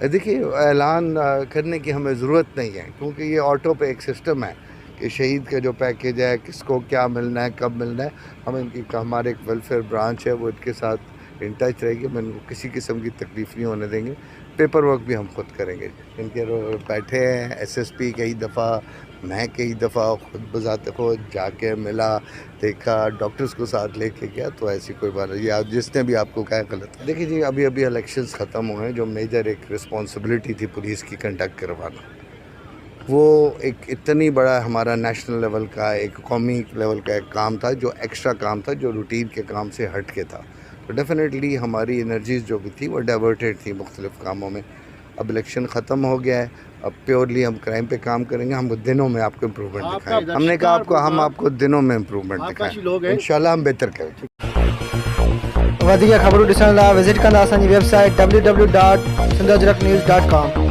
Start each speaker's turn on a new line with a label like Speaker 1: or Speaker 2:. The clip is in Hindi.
Speaker 1: देखिए, ऐलान करने की हमें ज़रूरत नहीं है, क्योंकि ये ऑटो पे एक सिस्टम है कि शहीद का जो पैकेज है, किसको क्या मिलना है, कब मिलना है, हम इनकी हमारे एक वेलफेयर ब्रांच है, वो इनके साथ इन टच रहेगी। हम इनको किसी किस्म की तकलीफ़ नहीं होने देंगे। पेपर वर्क भी हम खुद करेंगे। इनके बैठे हैं एसएसपी, कई दफ़ा मैं कई दफ़ा खुद बज़ाते खुद जाके मिला, देखा, डॉक्टर्स को साथ लेके गया, तो ऐसी कोई बात नहीं। या जिसने भी आपको कहा गलत है। देखिए जी, अभी अभी इलेक्शंस ख़त्म हुए हैं। जो मेजर एक रिस्पॉन्सिबिलिटी थी पुलिस की कंडक्ट करवाना, वो एक इतनी बड़ा हमारा नेशनल लेवल का, एक कौमी लेवल का एक काम था, जो एक्स्ट्रा काम था, जो रूटीन के काम से हट के था। तो डेफिनेटली हमारी एनर्जीज जो भी थी वो डाइवर्टेड थी मुख्तलिफ कामों में। अब इलेक्शन ख़त्म हो गया है, अब प्योरली हम क्राइम पे काम करेंगे। हम दिनों में आपको इम्प्रूवमेंट दिखाएंगे। हमने कहा हम आपको दिनों में इम्प्रूवमेंट दिखाएंगे, इंशाल्लाह हम बेहतर करेंगे।
Speaker 2: वधीक ख़बरूं ॾिसण लाइ विज़िट कंदा असांजी वेबसाइट www.sindhajraknews.com।